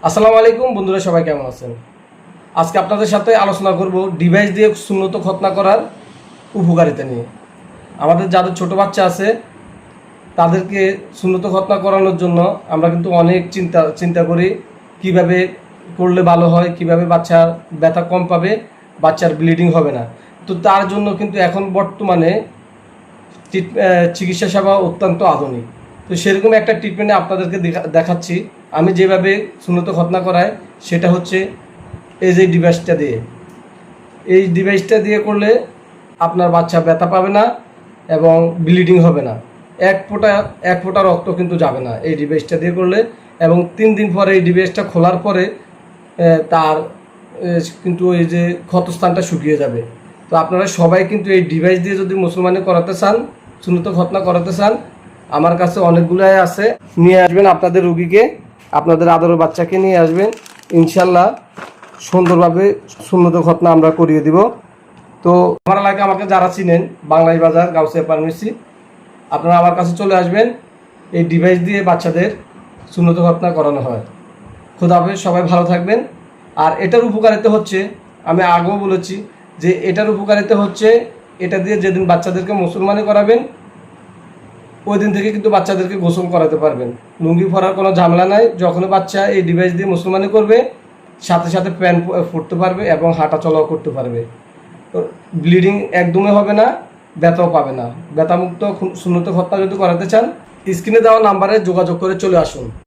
আসসালামু আলাইকুম বন্ধুরা, সবাই কেমন আছেন? আজকে আপনাদের সাথে আলোচনা করব ডিভাইস দিয়ে সুন্নত খতনা করার উপকারিতা নিয়ে। আমাদের যাদের ছোট বাচ্চা আছে তাদেরকে সুন্নত খতনা করানোর জন্য আমরা কিন্তু অনেক চিন্তা করি কিভাবে করলে ভালো হয়, কিভাবে বাচ্চার ব্যথা কম পাবে, বাচ্চার ব্লিডিং হবে না। তো তার জন্য কিন্তু এখন বর্তমানে চিকিৎসা সেবা অত্যন্ত আধুনিক। তো সেরকম একটা ট্রিটমেন্টে আপনাদেরকে দেখাচ্ছি আমি যেভাবে সুন্নত খতনা করাই। সেটা হচ্ছে এই যে ডিভাইসটা দিয়ে করলে আপনার বাচ্চা ব্যথা পাবে না এবং ব্লিডিং হবে না। এক ফোঁটা রক্ত কিন্তু যাবে না এই ডিভাইসটা দিয়ে করলে। এবং 3 দিন পরে এই ডিভাইসটা খোলার পরে তার কিন্তু এই যে ক্ষতস্থানটা শুকিয়ে যাবে। তো আপনারা সবাই কিন্তু এই ডিভাইস দিয়ে যদি মুসলমানি করাতে চান, সুন্নত খতনা করাতে চান, আমার কাছে অনেকগুলাই আছে। নিয়ে আসবেন আপনাদের রুগীকে, আপনাদের আদরের বাচ্চাকে নিয়ে আসবেন, ইনশাল্লাহ সুন্দরভাবে সুন্নত খতনা আমরা করিয়ে দিব। তো আমার এলাকায় আমাকে যারা চিনেন, বাংলাদেশ বাজার গাউসিয়া ফার্মেসি, আপনারা আমার কাছে চলে আসবেন। এই ডিভাইস দিয়ে বাচ্চাদের সুন্নত খতনা করানো হয়। খোদা হাফেজ, সবাই ভালো থাকবেন। আর এটার উপকারিতা হচ্ছে, আমি আগেও বলেছি যে এটার উপকারিতা হচ্ছে, এটা দিয়ে যেদিন বাচ্চাদেরকে মুসলমানি করাবেন ওই দিন থেকে কিন্তু বাচ্চাদেরকে গোসল করাতে পারবেন। লুঙ্গি পরার কোনো ঝামেলা নাই। যখন বাচ্চা এই ডিভাইস দিয়ে মুসলমানি করবে সাথে সাথে প্যান্ট ফুটতে পারবে এবং হাঁটা চলাও করতে পারবে। ব্লিডিং একদমই হবে না, ব্যথাও পাবে না। ব্যথামুক্ত সুন্নত খতনা যদি করাতে চান, স্ক্রিনে দেওয়া নাম্বারে যোগাযোগ করে চলে আসুন।